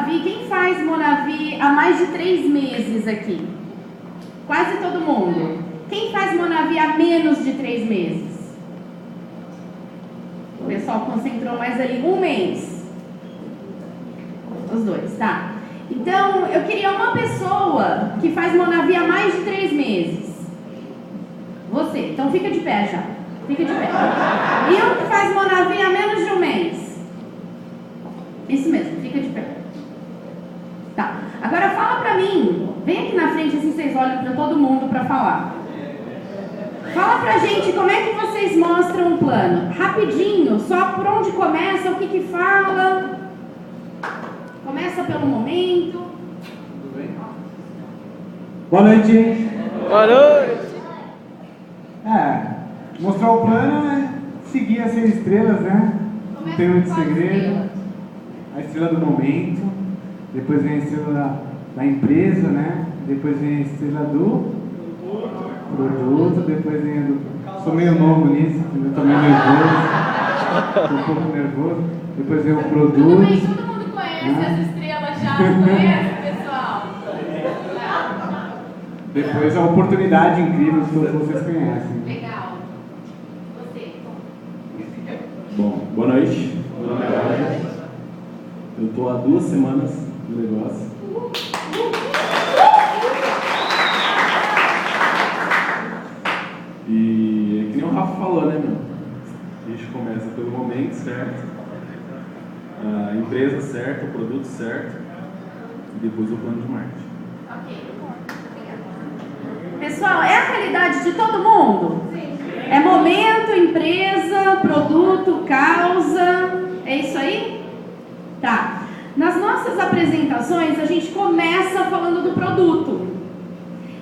Monavi? Quem faz Monavi há mais de 3 meses aqui? Quase todo mundo. Quem faz Monavi há menos de 3 meses? O pessoal concentrou mais ali 1 mês. Os dois, tá? Então, eu queria uma pessoa que faz Monavi há mais de 3 meses. Você, então fica de pé já. Fica de pé. E um que faz Monavi há menos de 1 mês. Isso mesmo, fica de pé. Tá. Agora fala pra mim. Vem aqui na frente, assim vocês olham pra todo mundo pra falar. Fala pra gente como é que vocês mostram o plano. Rapidinho, só por onde começa, o que fala. Começa pelo momento. Tudo bem? Boa noite. Boa noite. Mostrar o plano é seguir as 6 estrelas, né? Não tem muito segredo. A estrela do momento, depois vem a estrela da empresa, né? Depois vem a estrela do produto, depois vem a do... Sou meio novo nisso, eu tô meio nervoso. Tô um pouco nervoso. Depois vem o produto. Tudo bem, todo mundo conhece as estrelas já, conhece, pessoal? Depois a oportunidade incrível que todos vocês conhecem. Legal. Você. Bom, boa noite. Meu nome é Roger. Eu estou há 2 semanas no negócio. E é que nem o Rafa falou, né, meu? A gente começa pelo momento certo, a empresa certa, o produto certo, e depois o plano de marketing. Ok. Pessoal, é a realidade de todo mundo? Sim. É momento, empresa, produto, causa. É isso aí? Tá. Nas nossas apresentações, a gente começa falando do produto.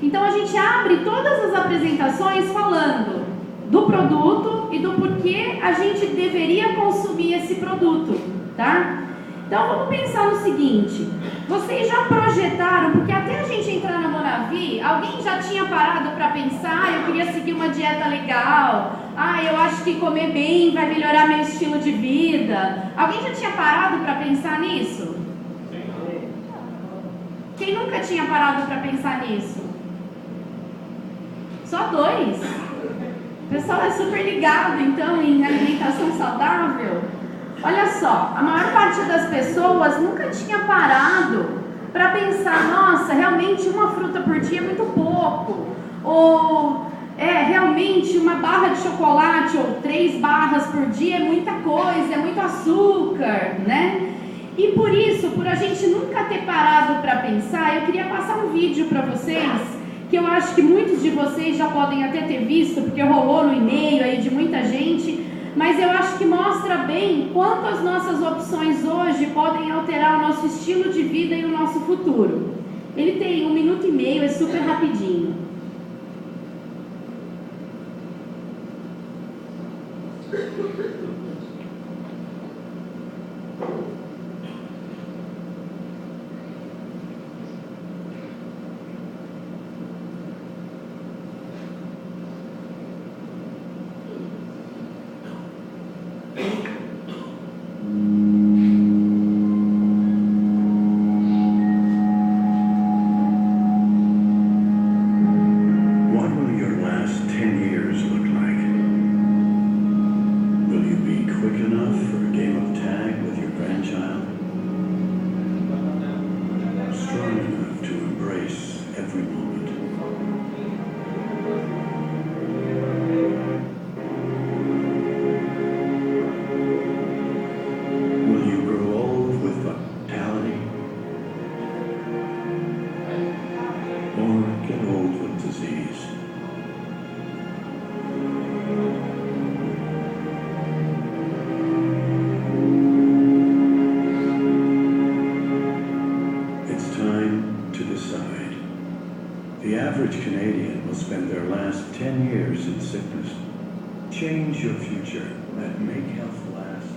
Então, a gente abre todas as apresentações falando do produto e do porquê a gente deveria consumir esse produto, tá? Então, vamos pensar no seguinte. Vocês já projetaram, porque até a gente entrar na Monavi, alguém já tinha parado para pensar, eu queria seguir uma dieta legal, eu acho que comer bem vai melhorar meu estilo de vida. Alguém já tinha parado para pensar nisso? Quem nunca tinha parado para pensar nisso? Só 2. O pessoal é super ligado, então, em alimentação saudável. Olha só, a maior parte das pessoas nunca tinha parado para pensar, nossa, realmente uma fruta por dia é muito pouco. Ou, realmente uma barra de chocolate ou 3 barras por dia é muita coisa, é muito açúcar, né? E por isso, por a gente nunca ter parado para pensar, eu queria passar um vídeo para vocês, que eu acho que muitos de vocês já podem até ter visto, porque rolou no e-mail aí de muita gente, mas eu acho que mostra bem quanto as nossas opções hoje podem alterar o nosso estilo de vida e o nosso futuro. Ele tem 1 minuto e meio, é super rapidinho. Change your future and make health last.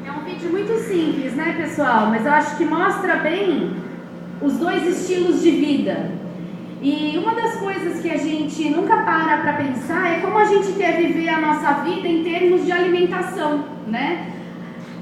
É um vídeo muito simples, né, pessoal? Mas eu acho que mostra bem os 2 estilos de vida. E uma das coisas que a gente nunca para pensar é como a gente quer viver a nossa vida em termos de alimentação, né?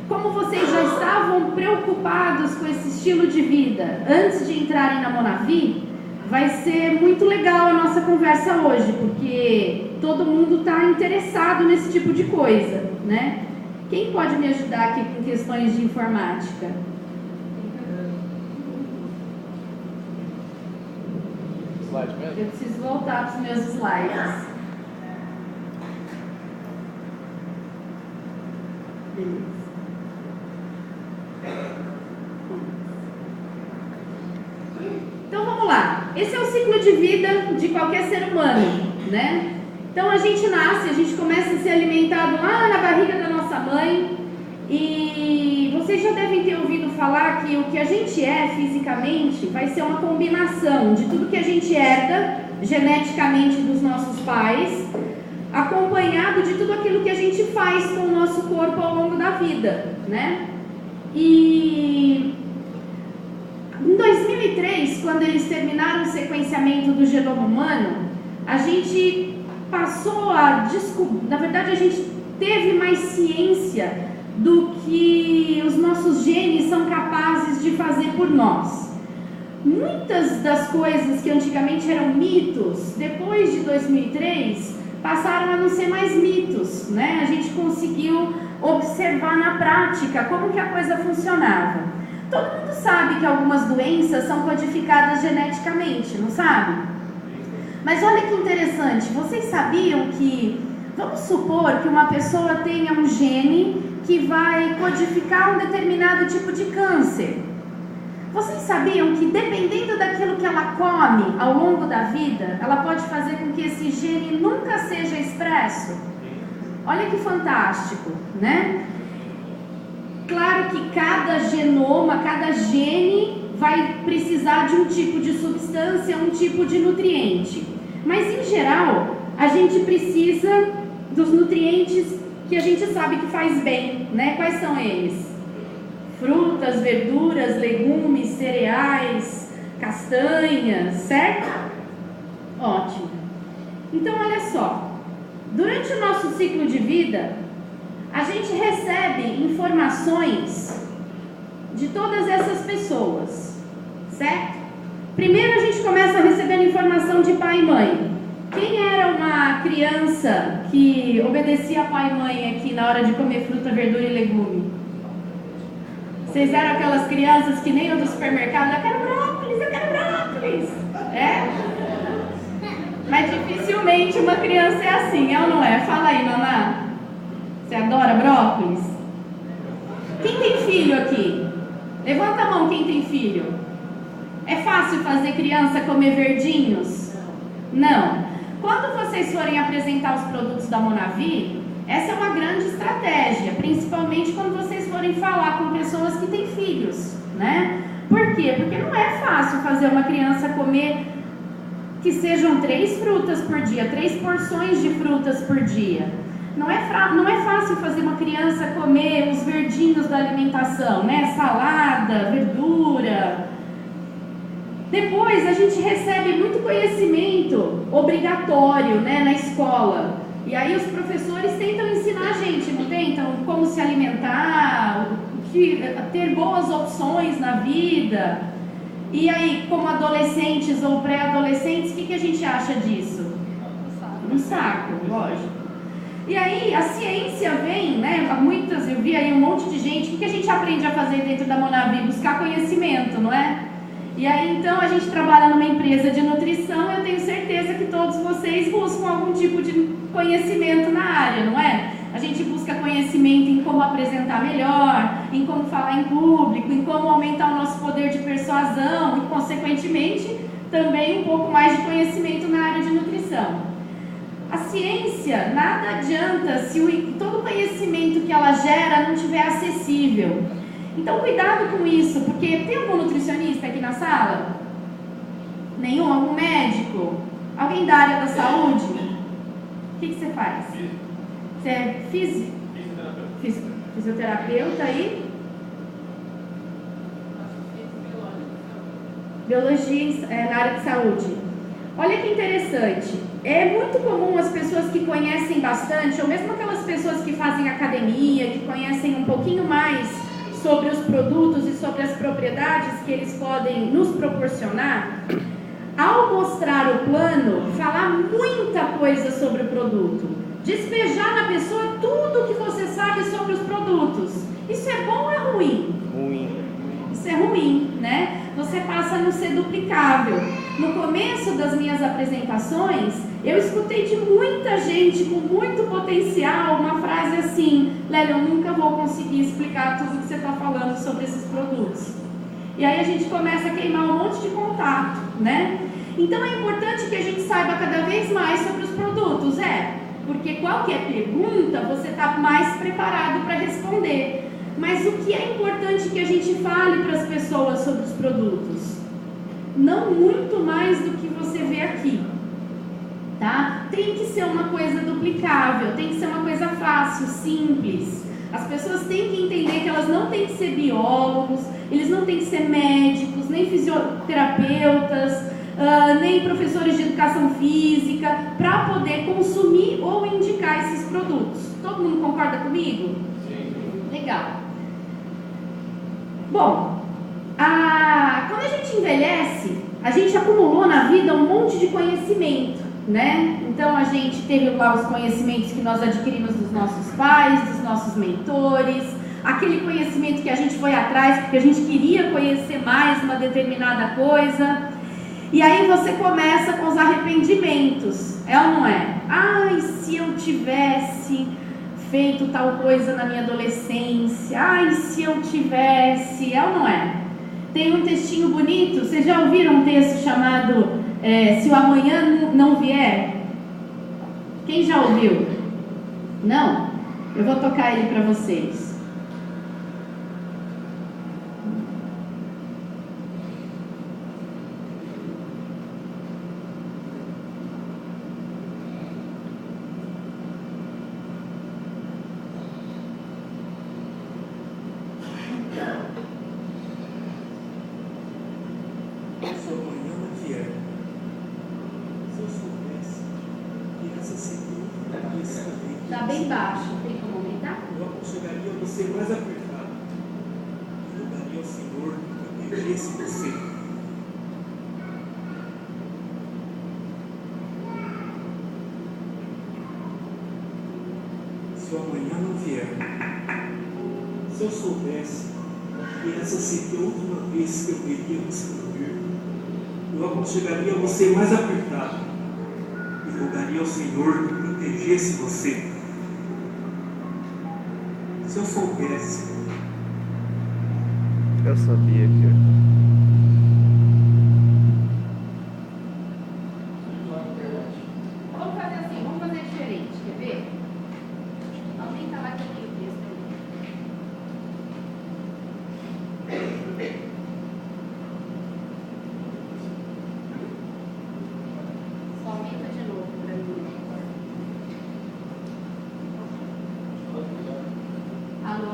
Como vocês já estavam preocupados com esse estilo de vida antes de entrarem na Monavi, vai ser muito legal a nossa conversa hoje, porque todo mundo está interessado nesse tipo de coisa, né? Quem pode me ajudar aqui com questões de informática? Slide mesmo? Eu preciso voltar para os meus slides. Beleza. Então vamos lá. Esse é o ciclo de vida de qualquer ser humano, né? Então a gente nasce, a gente começa a ser alimentado lá na barriga da nossa mãe. E vocês já devem ter ouvido falar que o que a gente é fisicamente vai ser uma combinação de tudo que a gente herda geneticamente dos nossos pais, acompanhado de tudo aquilo que a gente faz com o nosso corpo ao longo da vida, né? E em 2003, quando eles terminaram o sequenciamento do genoma humano, a gente passou a descobrir, na verdade a gente teve mais ciência do que os nossos genes são capazes de fazer por nós. Muitas das coisas que antigamente eram mitos, depois de 2003, passaram a não ser mais mitos, né? A gente conseguiu observar na prática como que a coisa funcionava. Todo mundo sabe que algumas doenças são codificadas geneticamente, não sabe? Mas olha que interessante, vocês sabiam que, vamos supor que uma pessoa tenha um gene que vai codificar um determinado tipo de câncer. Vocês sabiam que dependendo daquilo que ela come ao longo da vida, ela pode fazer com que esse gene nunca seja expresso? Olha que fantástico, né? Claro que cada genoma, cada gene vai precisar de um tipo de substância, um tipo de nutriente. Mas em geral, a gente precisa dos nutrientes que a gente sabe que faz bem, né? Quais são eles? Frutas, verduras, legumes, cereais, castanhas, certo? Ótimo. Então, olha só. Durante o nosso ciclo de vida, a gente recebe informações de todas essas pessoas, certo? Primeiro a gente começa recebendo informação de pai e mãe. Quem era uma criança que obedecia a pai e mãe aqui na hora de comer fruta, verdura e legume? Vocês eram aquelas crianças que nem o do supermercado, eu quero brócolis, é? Mas dificilmente uma criança é assim, é ou não é? Fala aí, Naná. Você adora brócolis? Quem tem filho aqui? Levanta a mão quem tem filho. É fácil fazer criança comer verdinhos? Não. Quando vocês forem apresentar os produtos da Monavi, essa é uma grande estratégia, principalmente quando vocês forem falar com pessoas que têm filhos, né? Por quê? Porque não é fácil fazer uma criança comer que sejam 3 frutas por dia, 3 porções de frutas por dia. Não é fácil fazer uma criança comer os verdinhos da alimentação, né? Salada, verdura. Depois a gente recebe muito conhecimento obrigatório, né, na escola. E aí os professores tentam ensinar a gente, não tentam? Como se alimentar, ter boas opções na vida. E aí, como adolescentes ou pré-adolescentes, o que a gente acha disso? Um saco, lógico. E aí a ciência vem, né? Eu vi aí um monte de gente. O que a gente aprende a fazer dentro da Monavi? Buscar conhecimento, não é? E aí então a gente trabalha numa empresa de nutrição. Eu tenho certeza que todos vocês buscam algum tipo de conhecimento na área, não é? A gente busca conhecimento em como apresentar melhor, em como falar em público, em como aumentar o nosso poder de persuasão e, consequentemente, também um pouco mais de conhecimento na área de nutrição. A ciência, nada adianta se todo o conhecimento que ela gera não estiver acessível. Então, cuidado com isso, porque tem algum nutricionista aqui na sala? Nenhum? Algum médico? Alguém da área da saúde? O que você faz? Você é fisioterapeuta aí? Biologia na área de saúde. Olha que interessante. É muito comum as pessoas que conhecem bastante, ou mesmo aquelas pessoas que fazem academia, que conhecem um pouquinho mais sobre os produtos e sobre as propriedades que eles podem nos proporcionar, ao mostrar o plano, falar muita coisa sobre o produto, despejar na pessoa tudo que você sabe sobre os produtos. Isso é bom ou é ruim? Ruim. Isso é ruim, né? Você passa a não ser duplicável. No começo das minhas apresentações, eu escutei de muita gente com muito potencial uma frase assim: Lélia, eu nunca vou conseguir explicar tudo que você está falando sobre esses produtos. E aí a gente começa a queimar um monte de contato, né? Então é importante que a gente saiba cada vez mais sobre os produtos, porque qualquer pergunta você está mais preparado para responder. Mas o que é importante que a gente fale para as pessoas sobre os produtos? Não muito mais do que você vê aqui, tá? Tem que ser uma coisa duplicável, tem que ser uma coisa fácil, simples. As pessoas têm que entender que elas não têm que ser biólogos, eles não têm que ser médicos, nem fisioterapeutas, nem professores de educação física, para poder consumir ou indicar esses produtos. Todo mundo concorda comigo? Sim. Legal. Bom, quando a gente envelhece, a gente acumulou na vida um monte de conhecimento, né? Então a gente teve lá os conhecimentos que nós adquirimos dos nossos pais, dos nossos mentores, aquele conhecimento que a gente foi atrás porque a gente queria conhecer mais uma determinada coisa. E aí você começa com os arrependimentos, é ou não é? Ai, se eu tivesse feito tal coisa na minha adolescência, ai, se eu tivesse, é ou não é? Tem um textinho bonito, vocês já ouviram um texto chamado Se o Amanhã Não Vier? Quem já ouviu? Não? Eu vou tocar ele para vocês. Se amanhã não vier, se eu soubesse que essa segunda vez que eu veria, Tá bem baixo, tem como aumentar? eu aconselharia você mais apertado e rogaria ao Senhor que protegesse você. Se o amanhã não vier, se eu soubesse que essa seria a última vez que eu veria você dormir, eu aconselharia você mais apertado e rogaria ao Senhor que protegesse você. Se eu soubesse. Eu sabia que Vamos fazer assim, vamos fazer diferente, quer ver? Aumenta lá que eu tenho o texto ali. Só aumenta de novo para mim. Alô.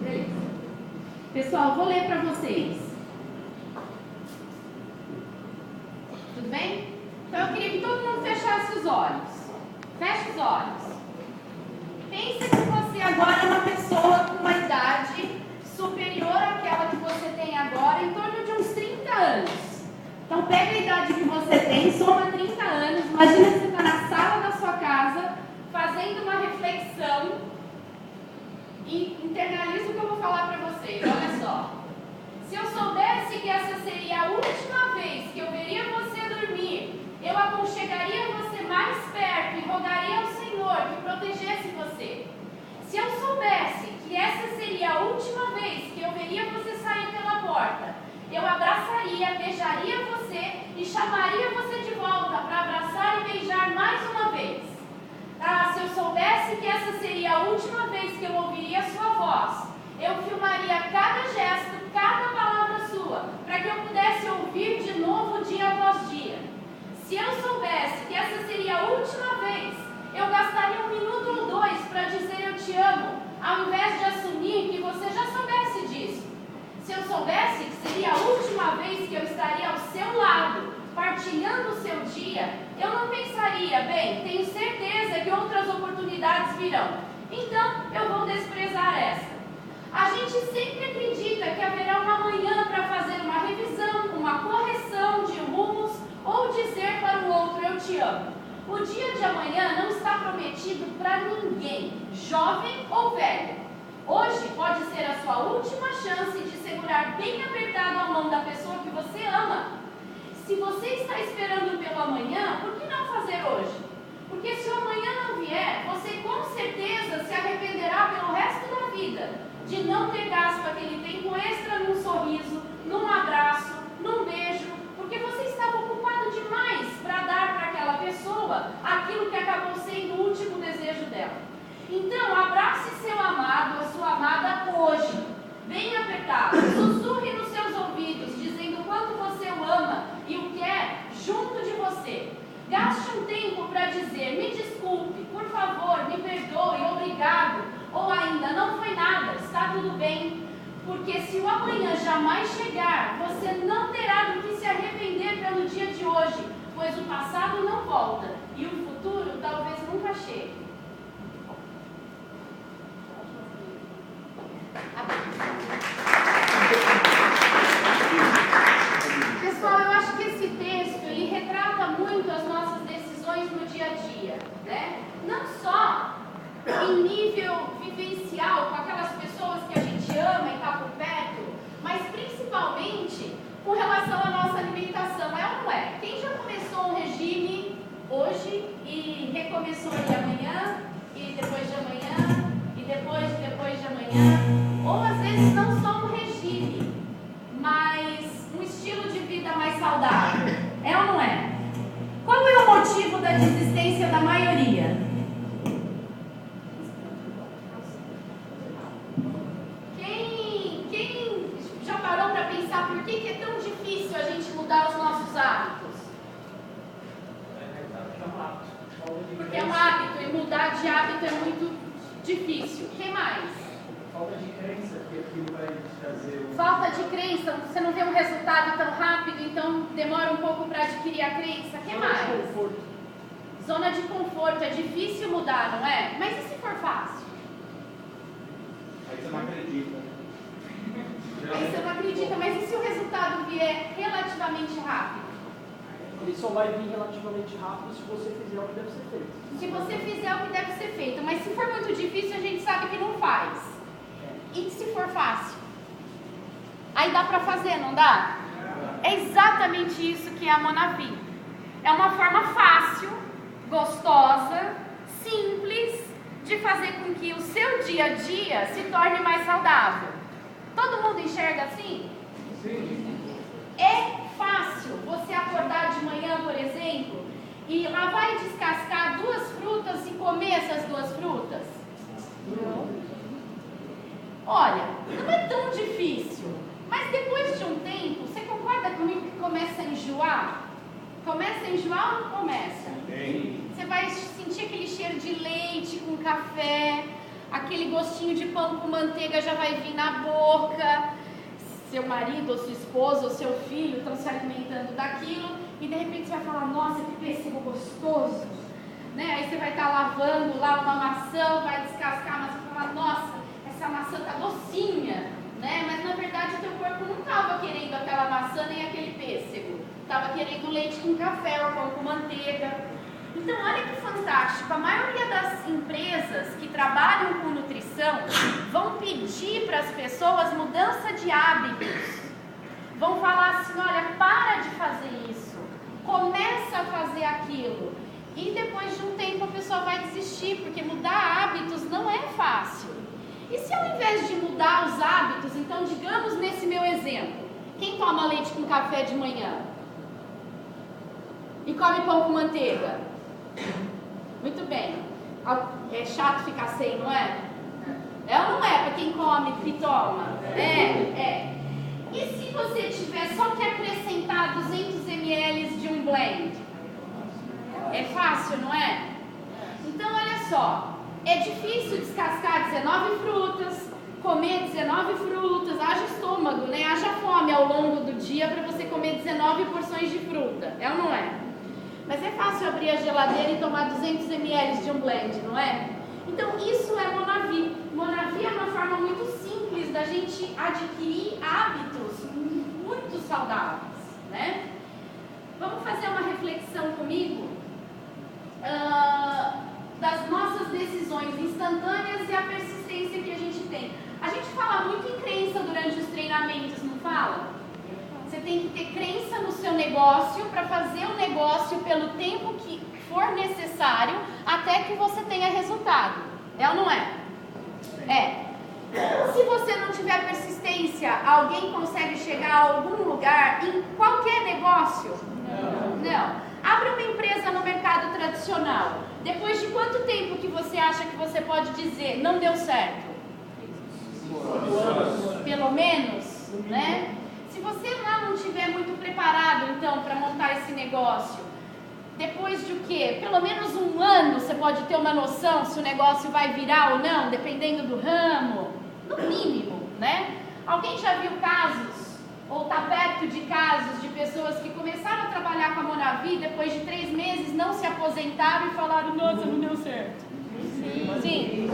Beleza. Pessoal, vou ler para vocês. Tudo bem? Então eu queria que todo mundo fechasse os olhos. Feche os olhos. Pense que você agora é uma pessoa com uma idade superior àquela que você tem agora, em torno de uns 30 anos. Então pega a idade que você tem, soma 30 anos. Imagina que você está na sala da sua casa, fazendo uma reflexão, e internaliza o que eu vou falar para vocês. Olha só. Se eu soubesse que essa seria a última vez que eu veria você dormir, eu aconchegaria você mais perto e rogaria ao Senhor que protegesse você. Se eu soubesse que essa seria a última vez que eu veria você sair pela porta, eu abraçaria, beijaria você e chamaria você de volta para abraçar e beijar mais uma vez. Se eu soubesse que essa seria a última vez que eu ouviria a sua voz, eu filmaria cada gesto, cada palavra sua, para que eu pudesse ouvir de novo dia após dia. Se eu soubesse que essa seria a última vez, eu gastaria 1 minuto ou 2 para dizer eu te amo, ao invés de assumir que você já soubesse disso. Se eu soubesse que seria a última vez que eu estaria ao seu lado, pensaria, bem, tenho certeza que outras oportunidades virão, então eu vou desprezar essa. A gente sempre acredita que haverá uma manhã para fazer uma revisão, uma correção de rumos ou dizer para o outro eu te amo. O dia de amanhã não está prometido para ninguém, jovem ou velho. Hoje pode ser a sua última chance de segurar bem apertado a mão da pessoa que você ama. Se você está esperando pelo amanhã, por que não fazer hoje? Porque se o amanhã não vier, você com certeza se arrependerá pelo resto da vida de não ter gasto aquele tempo extra num sorriso, num abraço, num beijo, porque você estava ocupado demais para dar para aquela pessoa aquilo que acabou sendo o último desejo dela. Então, abrace seu amado, a sua amada hoje, bem apertado, sussurre nos seus ouvidos, dizendo o quanto você o ama e o quer junto de você. Gaste um tempo para dizer, me desculpe, por favor, me perdoe, obrigado, ou ainda, não foi nada, está tudo bem. Porque se o amanhã jamais chegar, você não terá do que se arrepender pelo dia de hoje, pois o passado não volta e o futuro talvez nunca chegue. Pessoal, eu acho que esse texto ele retrata muito as nossas decisões no dia a dia, né? Não só em nível vivencial, com aquelas pessoas que a gente ama e está por perto, mas principalmente com relação à nossa alimentação, é ou não é? Quem já começou um regime hoje e recomeçou ele amanhã, e depois de amanhã, e depois de amanhã, ou às vezes não só um regime, mas um estilo de vida mais saudável, é ou não é? Qual é o motivo da desistência da maioria? Quem já parou para pensar por que é tão difícil a gente mudar os nossos hábitos? Porque é um hábito e mudar de hábito é muito difícil. O que mais? Falta de crença, que aquilo vai trazer Falta de crença, você não vê um resultado tão rápido, então demora um pouco para adquirir a crença. O que mais? Zona de conforto, é difícil mudar, não é? Mas e se for fácil? Aí você não acredita. Aí você não acredita, mas e se o resultado vier relativamente rápido? Ele só vai vir relativamente rápido se você fizer o que deve ser feito. Se você fizer o que deve ser feito, mas se for muito difícil, a gente sabe que não faz. E se for fácil? Aí dá pra fazer, não dá? É exatamente isso que é a Monavi. É uma forma fácil, gostosa, simples, de fazer com que o seu dia a dia se torne mais saudável. Todo mundo enxerga assim? Sim. É fácil você acordar de manhã, por exemplo, e lavar e descascar 2 frutas e comer essas 2 frutas? Não. Olha, não é tão difícil, mas depois de um tempo, você concorda comigo que começa a enjoar? Começa a enjoar ou não começa? Sim. Você vai sentir aquele cheiro de leite com café, aquele gostinho de pão com manteiga já vai vir na boca. Seu marido, ou sua esposa, ou seu filho estão se alimentando daquilo e de repente você vai falar, nossa, que pêssego gostoso, né? Aí você vai estar lavando lá uma maçã, vai descascar, mas você vai falar, nossa, essa maçã tá docinha, né? Mas na verdade o teu corpo não estava querendo aquela maçã nem aquele pêssego, estava querendo leite com café ou pão com manteiga. Então olha que fantástico, a maioria das empresas que trabalham com nutrição vão pedir para as pessoas mudança de hábitos. Vão falar assim, olha, para de fazer isso, começa a fazer aquilo. E depois de um tempo a pessoa vai desistir, porque mudar hábitos não é fácil. E se ao invés de mudar os hábitos, então digamos nesse meu exemplo, quem toma leite com café de manhã? E come pão com manteiga? Muito bem. É chato ficar sem, não é? É ou não é para quem come e toma? É. E se você tiver só que acrescentar 200 ml de um blend? É fácil, não é? Então, olha só. É difícil descascar 19 frutas, comer 19 frutas, haja estômago, né? Haja fome ao longo do dia para você comer 19 porções de fruta. É ou não é? Mas é fácil abrir a geladeira e tomar 200 ml de um blend, não é? Então isso é Monavi. Monavi é uma forma muito simples da gente adquirir hábitos muito saudáveis, né? Vamos fazer uma reflexão comigo das nossas decisões instantâneas e a persistência que a gente tem. A gente fala muito em crença durante os treinamentos, não fala? Você tem que ter crença no seu negócio para fazer o negócio pelo tempo que for necessário até que você tenha resultado. É ou não é? É. Se você não tiver persistência, alguém consegue chegar a algum lugar em qualquer negócio? Não. Abre uma empresa no mercado tradicional. Depois de quanto tempo que você acha que você pode dizer não deu certo? Pelo menos, né? Se você lá não estiver muito preparado, então, para montar esse negócio, depois de o quê? Pelo menos um ano você pode ter uma noção se o negócio vai virar ou não, dependendo do ramo, no mínimo, né? Alguém já viu casos, ou está perto de casos, de pessoas que começaram a trabalhar com a Monavi, depois de 3 meses não se aposentaram e falaram, nossa, não deu certo? Sim.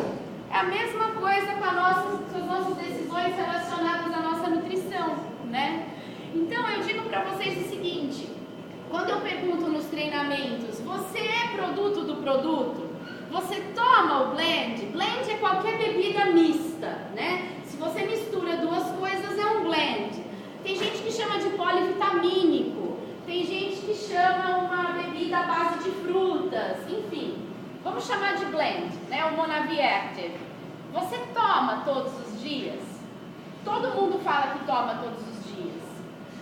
É a mesma coisa com as nossas decisões relacionadas à nossa nutrição, né? Então eu digo para vocês o seguinte, quando eu pergunto nos treinamentos, você é produto do produto? Você toma o blend? Blend é qualquer bebida mista, né? Se você mistura duas coisas é um blend. Tem gente que chama de polivitamínico, tem gente que chama uma bebida à base de frutas, enfim. Vamos chamar de blend, né? O Monavi Active. Você toma todos os dias? Todo mundo fala que toma todos os dias.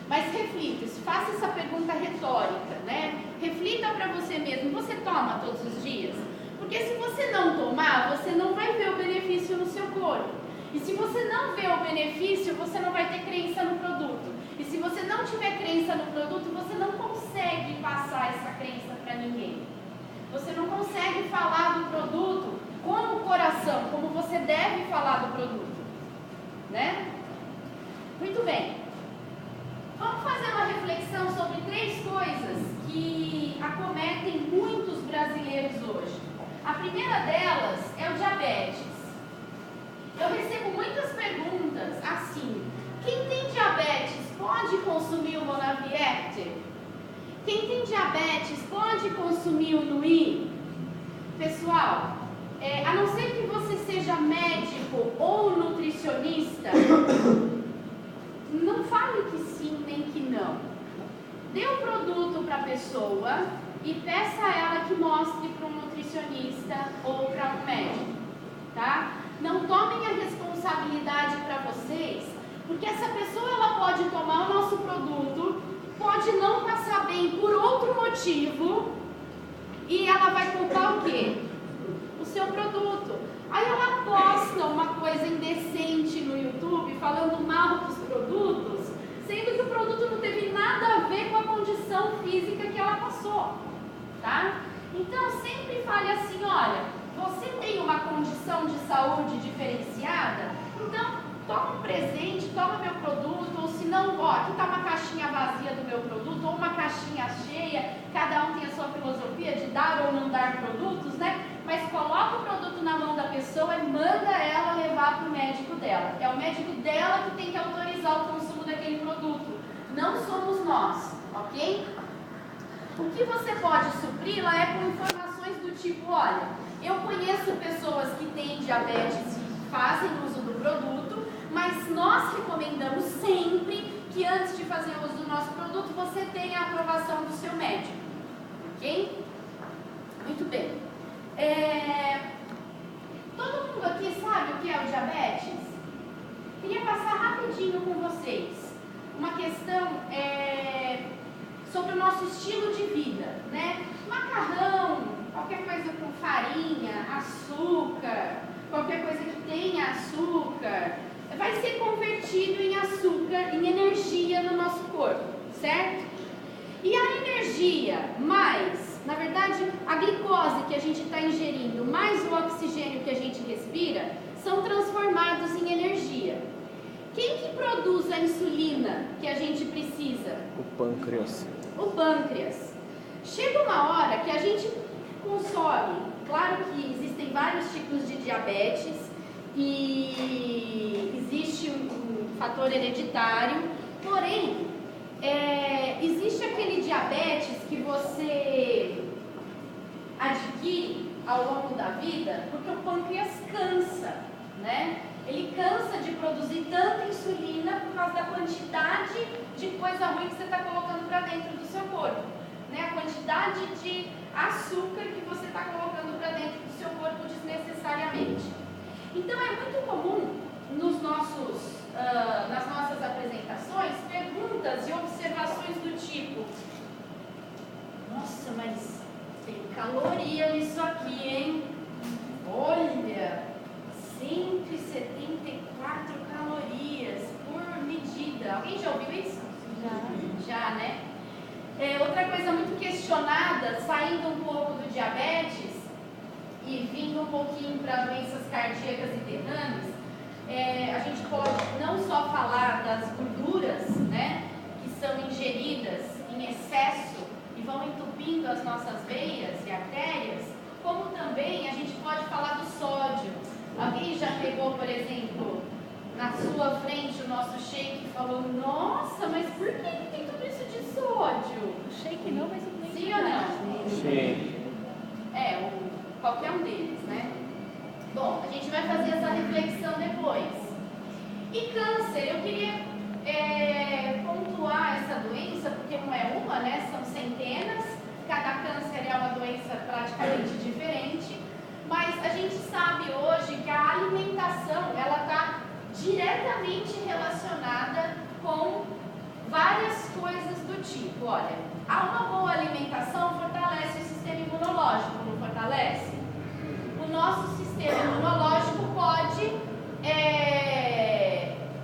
Mas reflita, faça essa pergunta retórica, né? Reflita para você mesmo, você toma todos os dias? Porque se você não tomar, você não vai ver o benefício no seu corpo. E se você não vê o benefício, você não vai ter crença no produto. E se você não tiver crença no produto, você não consegue passar essa crença para ninguém. Você não consegue falar do produto com o coração, como você deve falar do produto, né? Muito bem. Vamos fazer uma reflexão sobre 3 coisas que acometem muitos brasileiros hoje. A primeira delas é o diabetes. Eu recebo muitas perguntas assim, quem tem diabetes pode consumir o Monavi Active? Quem tem diabetes pode consumir o Nui? Pessoal, a não ser que você seja médico ou nutricionista, não fale que sim nem que não. Dê o produto para a pessoa e peça a ela que mostre para um nutricionista ou para um médico, tá? Não tomem a responsabilidade para vocês, porque essa pessoa ela pode tomar o nosso produto, pode não passar bem por outro motivo e ela vai culpar o quê? O seu produto. Aí ela posta uma coisa indecente no YouTube falando mal dos produtos, sendo que o produto não teve nada a ver com a condição física que ela passou, tá? Então sempre fale assim, olha, você tem uma condição de saúde diferenciada, então toma um presente, toma meu produto, ou se não, ó, aqui está uma caixinha vazia do meu produto, ou uma caixinha cheia, cada um tem a sua filosofia de dar ou não dar produtos, né? Mas coloca o produto na mão da pessoa e manda ela levar para o médico dela. É o médico dela que tem que autorizar o consumo daquele produto, não somos nós, ok? O que você pode supri-la é com informações do tipo, olha, eu conheço pessoas que têm diabetes e fazem uso do produto, mas nós recomendamos sempre que antes de fazer uso do nosso produto, você tenha a aprovação do seu médico, ok? Muito bem. Todo mundo aqui sabe o que é o diabetes? Queria passar rapidinho com vocês uma questão sobre o nosso estilo de vida, né? Macarrão, qualquer coisa com farinha, açúcar, qualquer coisa que tenha açúcar, vai ser convertido em açúcar, em energia no nosso corpo, certo? E a energia mais, na verdade, a glicose que a gente está ingerindo, mais o oxigênio que a gente respira, são transformados em energia. Quem que produz a insulina que a gente precisa? O pâncreas. O pâncreas. chega uma hora que a gente consome. Claro que existem vários tipos de diabetes e existe um fator hereditário, porém, existe aquele diabetes que você adquire ao longo da vida porque o pâncreas cansa, né? Ele cansa de produzir tanta insulina por causa da quantidade de coisa ruim que você está colocando para dentro do seu corpo, né? A quantidade de açúcar que você está colocando para dentro do seu corpo desnecessariamente. Então é muito comum nas nossas apresentações perguntas e observações do tipo: nossa, mas tem caloria nisso aqui, hein? Olha, 174 calorias por medida. Alguém já ouviu isso? Já, né? Outra coisa muito questionada, saindo um pouco do diabetes e vindo um pouquinho para doenças cardíacas e derrames, a gente pode não só falar das gorduras, né, que são ingeridas em excesso e vão entupindo as nossas veias e artérias, como também a gente pode falar do sódio. Alguém já pegou, por exemplo, na sua frente o nosso shake e falou: nossa, mas por que tem tudo isso de sódio? O shake não, mas o blend. Sim ou não? Sim. Qualquer um deles, né? Bom, a gente vai fazer essa reflexão depois. E câncer, eu queria pontuar essa doença, porque não é uma, né? São centenas. Cada câncer é uma doença praticamente diferente. Mas a gente sabe hoje que a alimentação, ela está diretamente relacionada com várias coisas do tipo. Olha, uma boa alimentação fortalece o sistema imunológico, não fortalece? O nosso sistema imunológico pode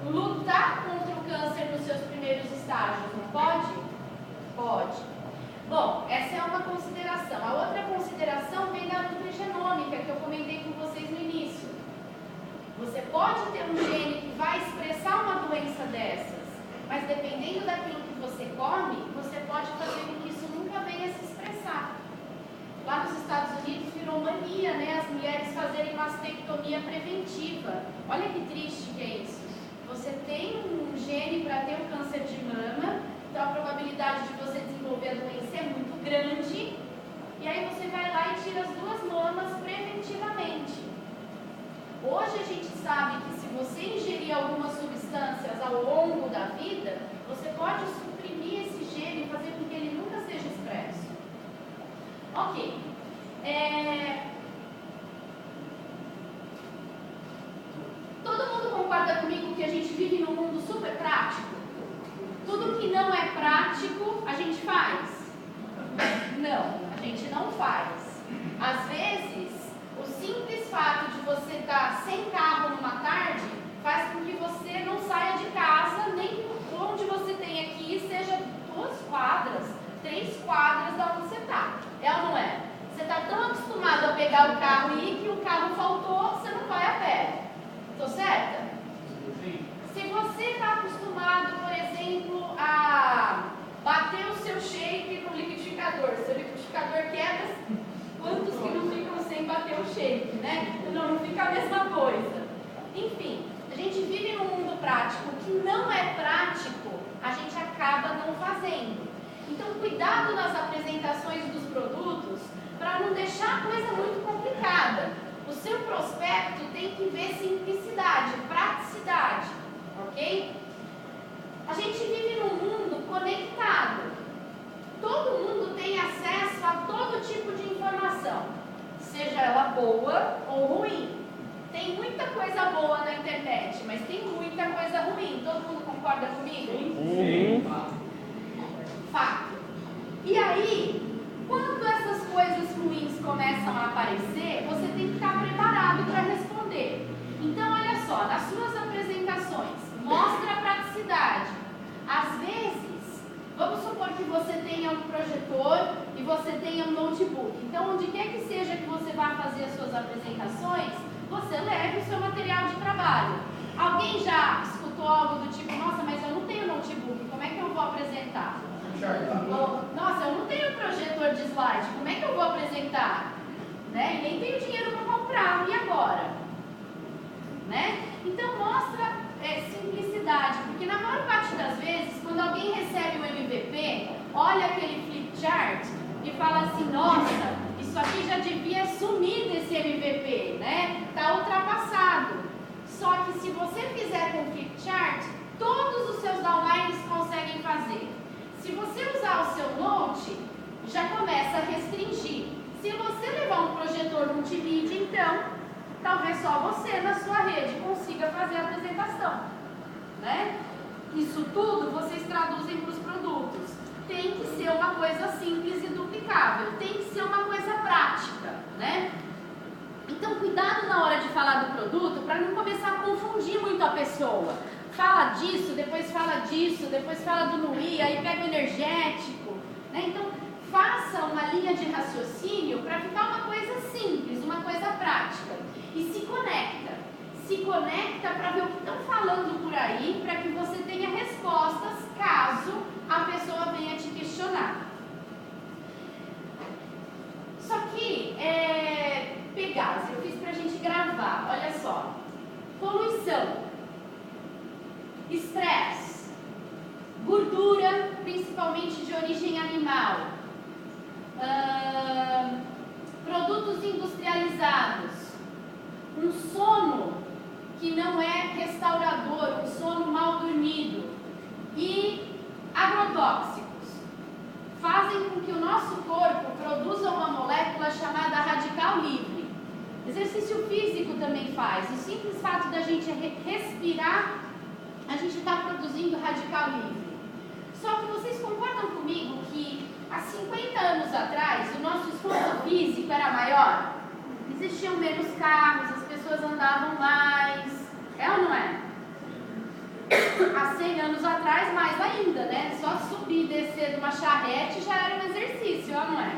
lutar contra o câncer nos seus primeiros estágios, não pode? Pode. Bom, essa é uma consideração. A outra consideração vem da nutrigenômica, que eu comentei com vocês no início. Você pode ter um gene que vai expressar uma doença dessas, mas dependendo daquilo que você come, você pode fazer com que isso nunca venha a se expressar. Lá nos Estados Unidos virou mania, né, as mulheres fazerem mastectomia preventiva. Olha que triste que é isso. Você tem um gene para ter um câncer de mama, então a probabilidade de você desenvolver a doença é muito grande, e aí você vai lá e tira as duas mamas preventivamente. Hoje a gente sabe que se você ingerir algumas substâncias ao longo da vida, você pode suprimir esse gene e fazer com que ele nunca seja expresso. Ok. Todo mundo concorda comigo que a gente vive num mundo super prático? Tudo que não é prático, a gente faz? Não, a gente não faz. Às vezes, o simples fato de você estar sem carro numa tarde faz com que você não saia de casa, nem onde você tem aqui, seja 2 quadras, 3 quadras da onde você está. É ou não é? Você está tão acostumado a pegar o carro e ir que o carro faltou, você não vai a pé. Estou certa? Sim. Se você está acostumado, por exemplo, a bater o seu shake no liquidificador, seu liquidificador quebra, quantos que não ficam sem bater o shake, né? Não fica a mesma coisa. Enfim, a gente vive num mundo prático. O que não é prático, a gente acaba não fazendo. Então, cuidado nas apresentações dos produtos para não deixar a coisa muito complicada. O seu prospecto tem que ver simplicidade, praticidade, ok? A gente vive num mundo conectado. Todo mundo tem acesso a todo tipo de informação, seja ela boa ou ruim. Tem muita coisa boa na internet, mas tem muita coisa ruim. Todo mundo concorda comigo? Sim. Fato. E aí, quando essas coisas ruins começam a aparecer, você tem que estar preparado para responder. Então, olha só, nas suas apresentações, mostra a praticidade. Às vezes, vamos supor que você tenha um projetor e você tenha um notebook. Então, onde quer que seja que você vá fazer as suas apresentações, você leve o seu material de trabalho. Alguém já escutou algo do tipo: nossa, mas eu não tenho notebook, como é que eu vou apresentar? Nossa, eu não tenho projetor de slide, como é que eu vou apresentar? Né? E nem tenho dinheiro para comprar, e agora? Né? Então mostra simplicidade, porque na maior parte das vezes, quando alguém recebe o MVP, olha aquele flip chart e fala assim, nossa, isso aqui já devia sumir desse MVP, né? Tá ultrapassado. Só que se você fizer com flip chart, todos os seus downlines conseguem fazer. Se você usar o seu Note, já começa a restringir. Se você levar um projetor multimídia, então, talvez só você na sua rede consiga fazer a apresentação, né? Isso tudo vocês traduzem para os produtos. Tem que ser uma coisa simples e duplicável, tem que ser uma coisa prática, né? Então, cuidado na hora de falar do produto para não começar a confundir muito a pessoa. Fala disso, depois fala disso, depois fala do NUI, aí pega o energético, né? Então, faça uma linha de raciocínio para ficar uma coisa simples, uma coisa prática. E se conecta. Se conecta para ver o que estão falando por aí, para que você tenha respostas caso a pessoa venha te questionar. Isso aqui é Pegasus, eu fiz para a gente gravar, olha só. Poluição, estresse, gordura, principalmente de origem animal, produtos industrializados, um sono que não é restaurador, um sono mal dormido e agrotóxicos fazem com que o nosso corpo produza uma molécula chamada radical livre. Exercício físico também faz. O simples fato da gente respirar, a gente está produzindo radical livre. Só que vocês concordam comigo que há 50 anos atrás o nosso esforço físico era maior? Existiam menos carros, as pessoas andavam mais. É ou não é? Há 100 anos atrás, mais ainda, né? Só subir e descer de uma charrete já era um exercício, é ou não é?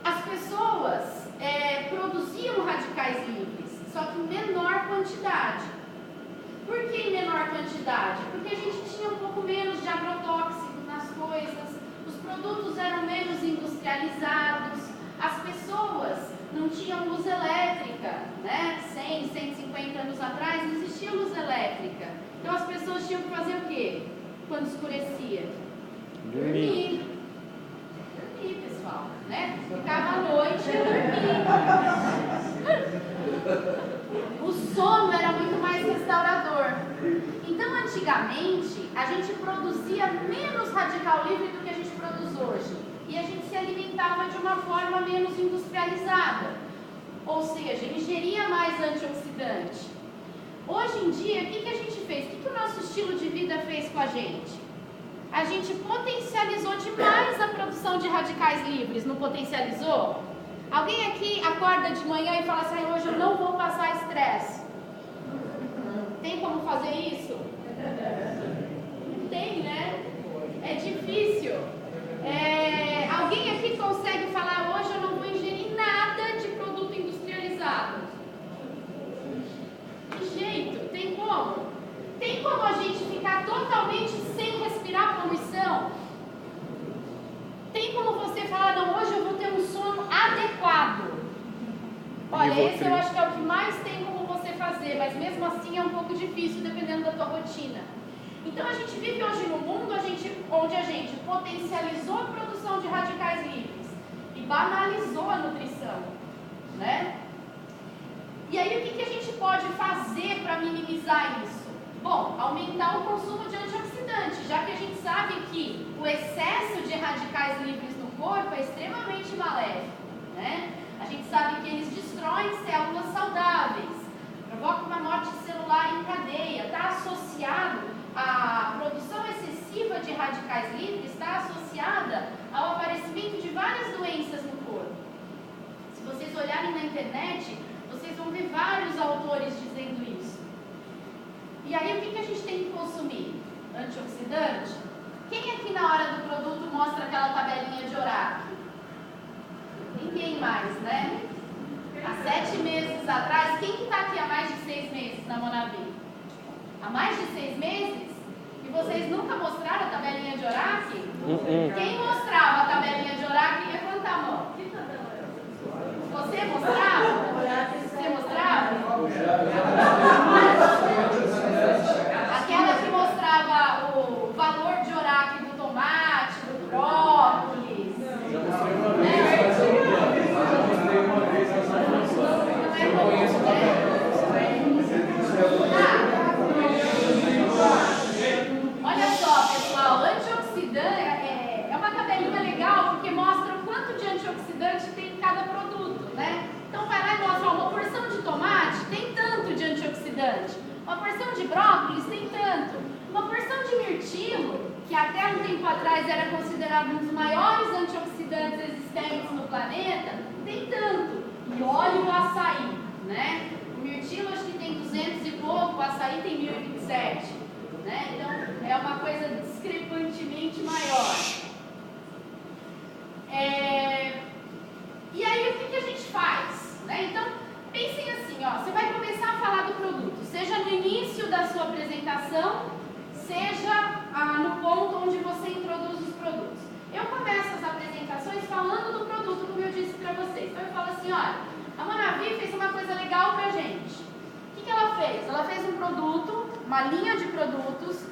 As pessoas produziam radicais livres, só que em menor quantidade. Por que em menor quantidade? Porque a gente tinha um pouco menos de agrotóxicos nas coisas, os produtos eram menos industrializados, as pessoas não tinham luz elétrica, né? 100, 150 anos atrás não existia luz elétrica. Então as pessoas tinham que fazer o quê? Quando escurecia? Dormir. Dormir, pessoal, né? Ficava à noite e dormia. O sono era muito mais restaurador. Então, antigamente, a gente produzia menos radical livre do que a gente produz hoje. E a gente se alimentava de uma forma menos industrializada. Ou seja, ingeria mais antioxidante. Hoje em dia, o que a gente fez? O que o nosso estilo de vida fez com a gente? A gente potencializou demais a produção de radicais livres, não potencializou? Alguém aqui acorda de manhã e fala assim, hoje eu não vou passar estresse. Tem como fazer isso? Não tem, né? É difícil. Alguém aqui consegue falar, hoje eu não vou ingerir nada de produto industrializado? Que jeito? Tem como? Tem como a gente ficar totalmente sem respirar poluição? Tem como você falar, não, hoje eu vou ter um sono adequado? Olha, esse eu acho que é o que mais tem como você fazer, mas mesmo assim é um pouco difícil dependendo da tua rotina. Então a gente vive hoje num mundo onde a gente potencializou a produção de radicais livres e banalizou a nutrição, né? E aí o que a gente pode fazer para minimizar isso? Bom, aumentar o consumo de antioxidantes, já que a gente sabe que o excesso de radicais livres no corpo é extremamente maléfico, né? A gente sabe que eles destroem células saudáveis, provocam uma morte celular em cadeia, está associado a produção excessiva de radicais livres, está associada ao aparecimento de várias doenças no corpo. Se vocês olharem na internet, vocês vão ver vários autores dizendo isso. E aí o que a gente tem que consumir? Antioxidante? Quem aqui na hora do produto mostra aquela tabelinha de horário? Ninguém mais, né? Há 7 meses atrás, quem está aqui há mais de 6 meses na Monavi? Há mais de 6 meses? E E vocês nunca mostraram a tabelinha de Oracle? Quem mostrava a tabelinha de Oracle levanta a mão. Você mostrava? Você mostrava? Aquela que mostrava o valor de Oracle do tomate, do brócolis. Olha só, pessoal, antioxidante é uma tabelinha legal porque mostra o quanto de antioxidante tem em cada produto, né? Então vai lá e mostra, ó, uma porção de tomate tem tanto de antioxidante, uma porção de brócolis tem tanto, uma porção de mirtilo, que até um tempo atrás era considerado um dos maiores antioxidantes existentes no planeta, tem tanto. E olha o açaí, né? O mirtilo acho que tem 200 e pouco, o açaí tem 1027, né? Então é uma coisa discrepantemente maior. E aí o que a gente faz? Né? Então pensem assim, ó, você vai começar a falar do produto, seja no início da sua apresentação, seja no ponto onde você introduz os produtos. Eu começo as apresentações falando do produto, como eu disse para vocês. Então eu falo assim, olha, a Monavi fez uma coisa legal pra gente. O que ela fez? Ela fez um produto, uma linha de produtos,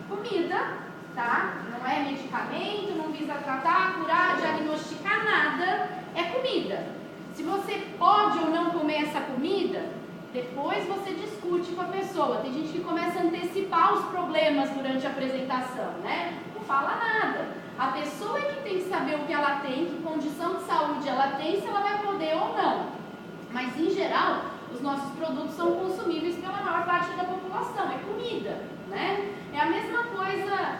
comida, tá? Não é medicamento, não visa tratar, curar, diagnosticar nada, é comida. Se você pode ou não comer essa comida, depois você discute com a pessoa. Tem gente que começa a antecipar os problemas durante a apresentação, né? Não fala nada. A pessoa é que tem que saber o que ela tem, que condição de saúde ela tem, se ela vai poder ou não. Mas, em geral, os nossos produtos são consumíveis pela maior parte da população, é comida, né? É a mesma coisa,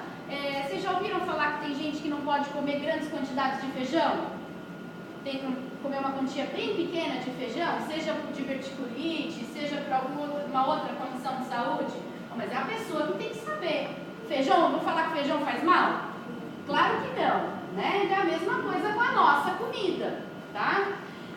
vocês já ouviram falar que tem gente que não pode comer grandes quantidades de feijão? Tem que comer uma quantia bem pequena de feijão, seja por diverticulite, seja por alguma outra condição de saúde? Mas é a pessoa que tem que saber. Feijão, vou falar que feijão faz mal? Claro que não, né? É a mesma coisa com a nossa comida, tá?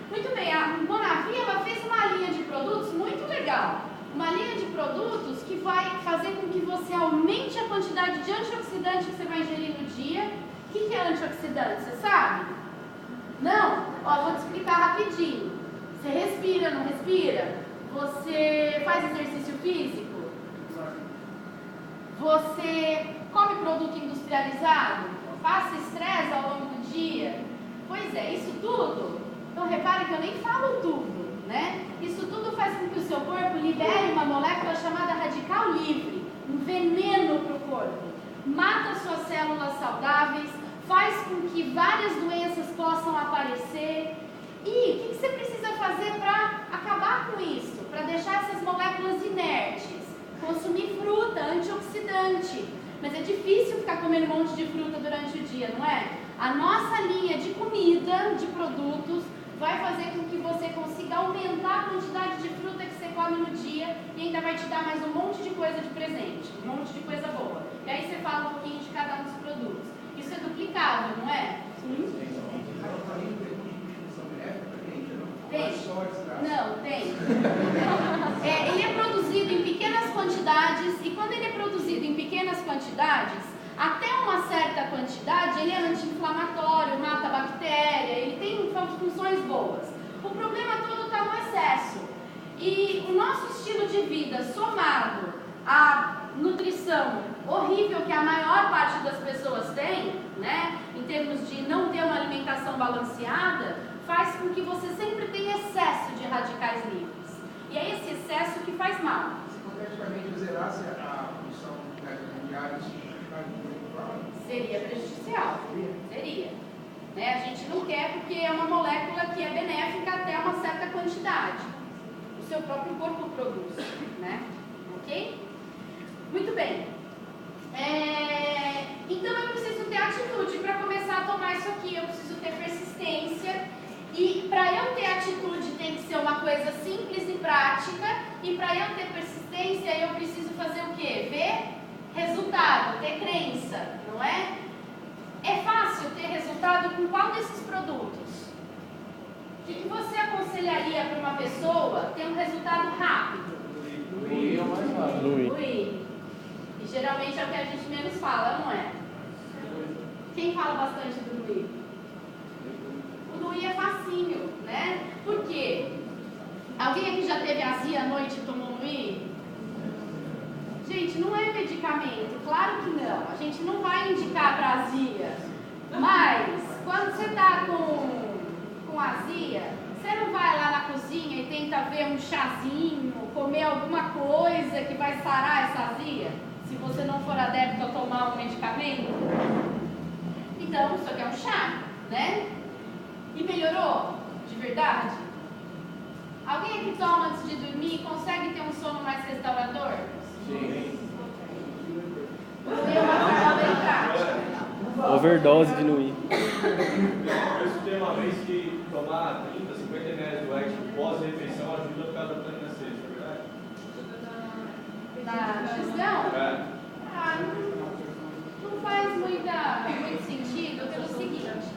Muito bem, a Monavi, ela fez uma linha de produtos muito legal. Uma linha de produtos que vai fazer com que você aumente a quantidade de antioxidante que você vai ingerir no dia. O que é antioxidante, você sabe? Não? Ó, vou te explicar rapidinho. Você respira, não respira? Você faz exercício físico? Você come produto industrializado? Passa estresse ao longo do dia? Pois é, isso tudo. Então repare que eu nem falo tudo, né? Isso tudo faz com que o seu corpo libere uma molécula chamada radical livre, um veneno para o corpo. Mata suas células saudáveis, faz com que várias doenças possam aparecer. E o que você precisa fazer para acabar com isso? Para deixar essas moléculas inertes? Consumir fruta, antioxidante. Mas é difícil ficar comendo um monte de fruta durante o dia, não é? A nossa linha de comida, de produtos, vai fazer com que você consiga aumentar a quantidade de fruta que você come no dia e ainda vai te dar mais um monte de coisa de presente, um monte de coisa boa. E aí você fala um pouquinho de cada um dos produtos. Isso é duplicável, não é? Sim. Tem? Não, tem. Ele é produzido em pequenas quantidades e quando ele é produzido em pequenas quantidades, até uma certa quantidade, ele é anti-inflamatório, mata a bactéria, ele tem funções boas. O problema todo está no excesso. E o nosso estilo de vida, somado à nutrição horrível que a maior parte das pessoas tem, né, em termos de não ter uma alimentação balanceada, faz com que você sempre tenha excesso de radicais livres. E é esse excesso que faz mal. Se praticamente zerasse a função diária, seria prejudicial. Seria. Né? A gente não quer porque é uma molécula que é benéfica até uma certa quantidade. O seu próprio corpo produz. Né? Ok? Muito bem. Então eu preciso ter atitude para começar a tomar isso aqui. Eu preciso ter persistência. E para eu ter atitude tem que ser uma coisa simples e prática. E para eu ter persistência eu preciso fazer o quê? Ver resultado, ter crença, não é? É fácil ter resultado com qual desses produtos? O que você aconselharia para uma pessoa ter um resultado rápido? Fluir é mais rápido. Fluir. geralmente é o que a gente menos fala, não é? Quem fala bastante do Nui? O Nui é facinho, né? Por quê? Alguém aqui já teve azia à noite e tomou Nui? Gente, não é medicamento, claro que não. A gente não vai indicar para azia. Mas, quando você está com azia, você não vai lá na cozinha e tenta ver um chazinho, comer alguma coisa que vai sarar essa azia? Se você não for adepto a tomar um medicamento? Então, isso aqui é um chá, né? E melhorou? De verdade? Alguém aqui toma antes de dormir e consegue ter um sono mais restaurador? Sim. Eu uma bem prática. Overdose de Nui. Eu escutei uma vez que tomar 30, 50 ml do Act pós-refeição ajuda por causa da vitamina C, isso é verdade? Da digestão? É. Não faz muito sentido pelo seguinte: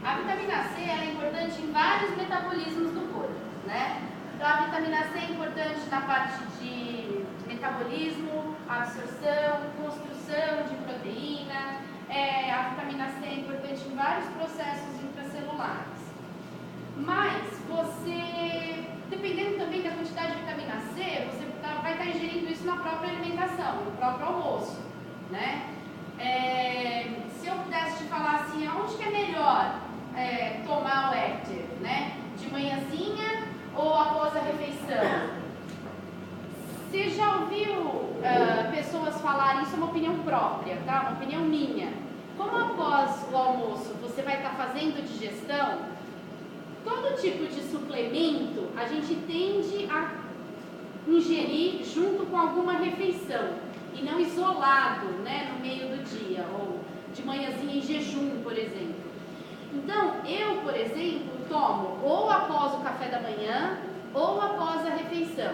a vitamina C ela é importante em vários metabolismos do corpo, né? Então a vitamina C é importante na parte de metabolismo, absorção, construção de proteína. A vitamina C é importante em vários processos intracelulares. Mas você, dependendo também da quantidade de vitamina C, você vai estar ingerindo isso na própria alimentação, no próprio almoço, né? Se eu pudesse te falar assim, aonde que é melhor tomar o Active, né? De manhãzinha ou após a refeição? Você já ouviu pessoas falarem, isso é uma opinião própria, tá? Uma opinião minha. Como após o almoço você vai estar fazendo digestão, todo tipo de suplemento a gente tende a ingerir junto com alguma refeição e não isolado, né, no meio do dia ou de manhãzinha em jejum, por exemplo. Então, eu, por exemplo, tomo ou após o café da manhã ou após a refeição,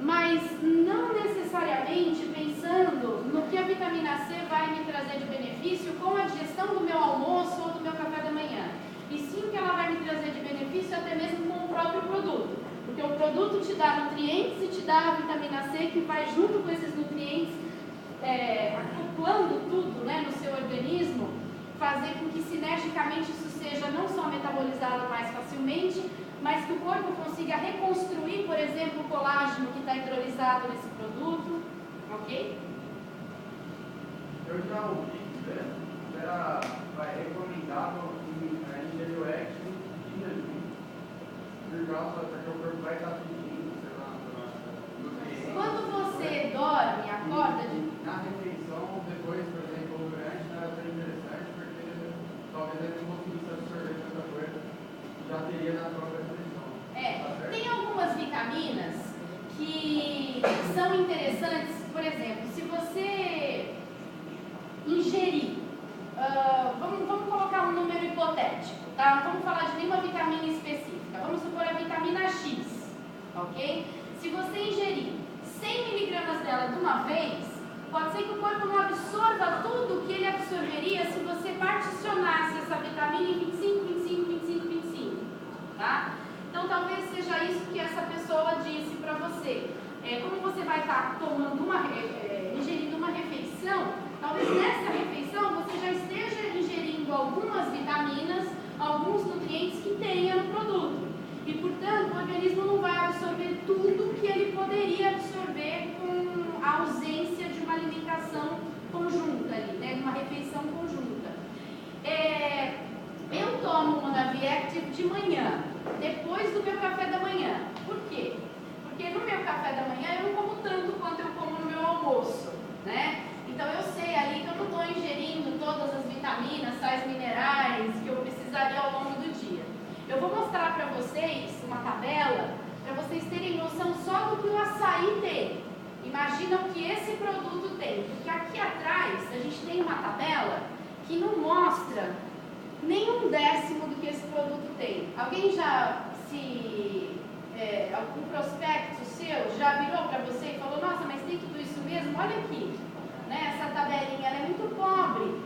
mas não necessariamente pensando no que a vitamina C vai me trazer de benefício com a digestão do meu almoço ou do meu café da manhã, e sim que ela vai me trazer de benefício até mesmo com o próprio produto, porque o produto te dá nutrientes e te dá a vitamina C que vai junto com esses nutrientes, acoplando tudo, né, no seu organismo, fazer com que sinergicamente isso seja não só metabolizado mais facilmente, mas que o corpo consiga reconstruir, por exemplo, o colágeno que está hidrolisado nesse produto, ok? Eu já ouvi que era recomendável ingerir o Active em jejum, porque o corpo vai estar pedindo, sei lá, nutrientes. Quando você dorme, acorda de... Na refeição, depois, por exemplo, durante, é interessante, porque talvez ele não conseguisse absorver tanta coisa que já teria na própria refeição. Tem algumas vitaminas que são interessantes, por exemplo, se você ingerir, vamos colocar um número hipotético, tá? Não vamos falar de nenhuma vitamina específica, vamos supor a vitamina X, ok? Se você ingerir 100 miligramas dela de uma vez, pode ser que o corpo não absorva tudo que ele absorveria se você particionasse essa vitamina em 25, 25, 25, 25, tá? Então, talvez seja isso que essa pessoa disse para você. Como você vai estar tomando ingerindo uma refeição, talvez nessa refeição você já esteja ingerindo algumas vitaminas, alguns nutrientes que tenha no produto. E, portanto, o organismo não vai absorver tudo que ele poderia absorver com a ausência de uma alimentação conjunta ali, né? De uma refeição conjunta. Eu tomo o Monavi Active de manhã, depois do meu café da manhã. Por quê? Porque no meu café da manhã eu não como tanto quanto eu como no meu almoço, né? Então eu sei ali que eu não estou ingerindo todas as vitaminas, sais minerais que eu precisaria ao longo do dia. Eu vou mostrar para vocês uma tabela para vocês terem noção só do que o açaí tem. Imagina o que esse produto tem, porque aqui atrás a gente tem uma tabela que não mostra nem 1/10 do que esse produto tem. Alguém já algum prospecto seu já virou para você e falou, nossa, mas tem tudo isso mesmo? Olha aqui, né? Essa tabelinha ela é muito pobre.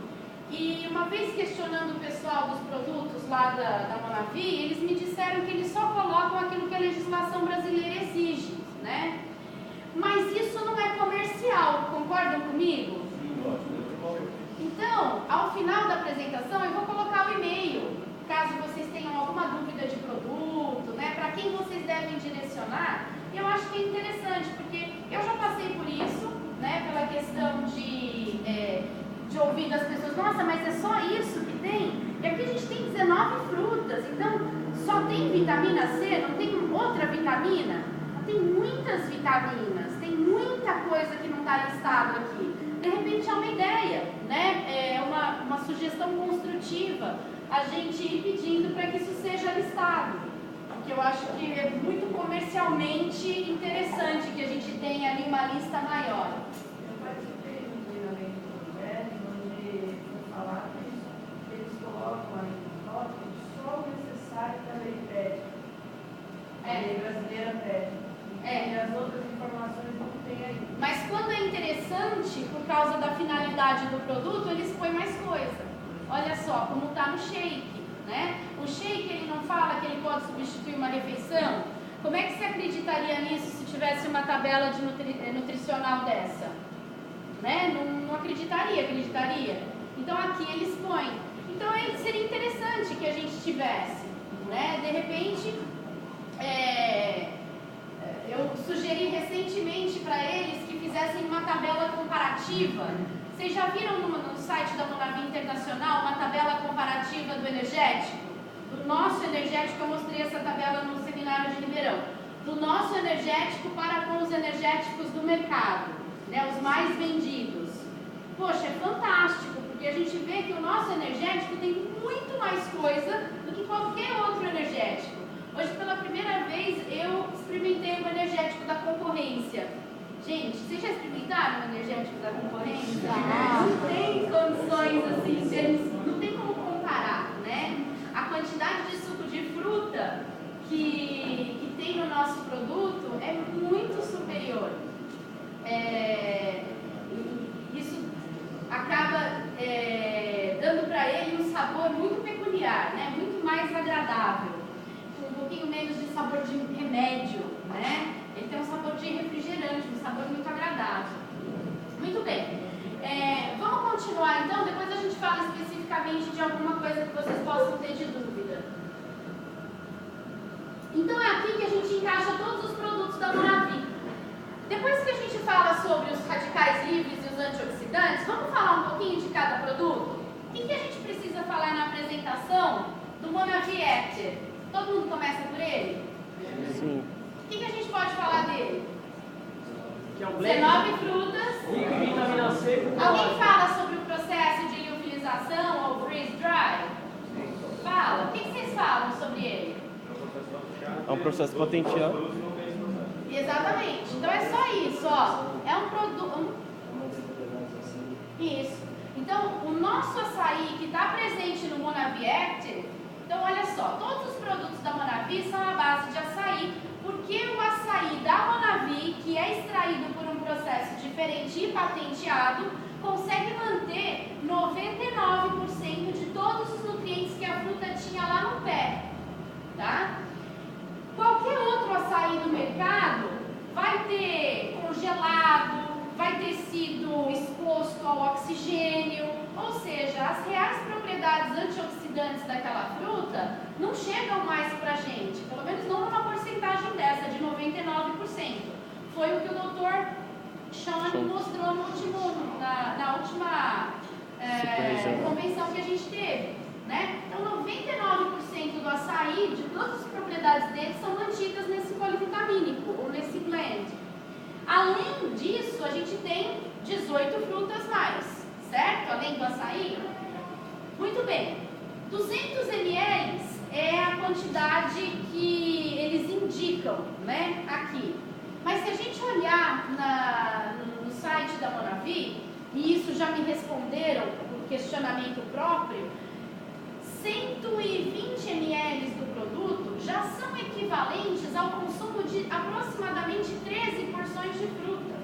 E uma vez questionando o pessoal dos produtos lá da Monavi, eles me disseram que eles só colocam aquilo que a legislação brasileira exige, né? Mas isso não é comercial. comercial, concordam comigo? Então, ao final da apresentação, eu vou colocar o e-mail, caso vocês tenham alguma dúvida de produto, né, para quem vocês devem direcionar. Eu acho que é interessante, porque eu já passei por isso, né, pela questão de ouvir das pessoas, nossa, mas é só isso que tem? E aqui a gente tem 19 frutas, então só tem vitamina C, não tem outra vitamina? Tem muitas vitaminas, tem muita coisa que não está listado aqui. De repente é uma ideia, né? É uma sugestão construtiva, a gente ir pedindo para que isso seja listado. Porque eu acho que é muito comercialmente interessante que a gente tenha ali uma lista maior. Eu participei de um treinamento do médico, onde foi falar que eles colocam aí no rótulo só o necessário para a lei pede. A lei brasileira pede. E as outras informações não tem aí. Mas quando é interessante, por causa da finalidade do produto, eles põem mais coisa. Olha só, como está no shake, né? O shake, ele não fala que ele pode substituir uma refeição? Como é que você acreditaria nisso se tivesse uma tabela de nutricional dessa? Né? Não acreditaria, acreditaria? Então aqui eles põem. Então seria interessante que a gente tivesse, né? De repente, eu sugeri recentemente para eles que fizessem uma tabela comparativa. Vocês já viram no site da Monavi Internacional uma tabela comparativa do energético? Do nosso energético, eu mostrei essa tabela no seminário de Ribeirão. Do nosso energético para com os energéticos do mercado, né, os mais vendidos. Poxa, é fantástico, porque a gente vê que o nosso energético tem muito mais coisa do que qualquer outro energético. Hoje, pela primeira vez, eu experimentei o energético da concorrência. Gente, vocês já experimentaram o energético da concorrência? Não tem condições assim, não tem como comparar, né? A quantidade de suco de fruta que tem no nosso produto é muito superior. Isso acaba dando para ele um sabor muito peculiar, né? Muito mais agradável. Um pouquinho menos de sabor de remédio, né? Ele tem um sabor de refrigerante, um sabor muito agradável. Muito bem. Vamos continuar então, depois a gente fala especificamente de alguma coisa que vocês possam ter de dúvida. Então é aqui que a gente encaixa todos os produtos da Monavi. Depois que a gente fala sobre os radicais livres e os antioxidantes, vamos falar um pouquinho de cada produto? O que a gente precisa falar na apresentação do Monavi Active? Todo mundo começa por ele? Sim. O que a gente pode falar dele? Que é um blend. 19 frutas. Vitamina C. Alguém fala sobre o processo de liofilização ou freeze-dry? Fala. O que vocês falam sobre ele? É um processo patenteado. Exatamente. Então é só isso, ó. É um produto. Isso. Então, o nosso açaí que está presente no Monavi Active, então olha só, todos os produtos da Monavi são à base de açaí, porque o açaí da Monavi, que é extraído por um processo diferente e patenteado, consegue manter 99% de todos os nutrientes que a fruta tinha lá no pé, tá? Qualquer outro açaí do mercado vai ter congelado, vai ter sido exposto ao oxigênio, ou seja, as reais propriedades antioxidantes daquela fruta não chegam mais pra gente, pelo menos não numa porcentagem dessa, de 99%. Foi o que o Dr. Sean mostrou na última convenção que a gente teve, né? Então 99% do açaí, de todas as propriedades dele, são mantidas nesse polivitamínico, ou nesse blend. Além disso, a gente tem 18 frutas mais, certo? Além do açaí. Muito bem. 200 ml é a quantidade que eles indicam, né, aqui. Mas se a gente olhar no site da Monavi, e isso já me responderam por questionamento próprio, 120 ml do produto já são equivalentes ao consumo de aproximadamente 13 porções de fruta.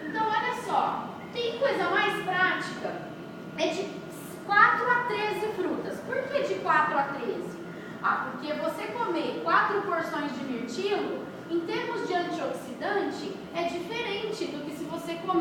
Então, olha só, tem coisa mais prática? É de 4 a 13 frutas. Por que de 4 a 13? Porque você comer 4 porções de mirtilo, em termos de antioxidante, é diferente do que se você comer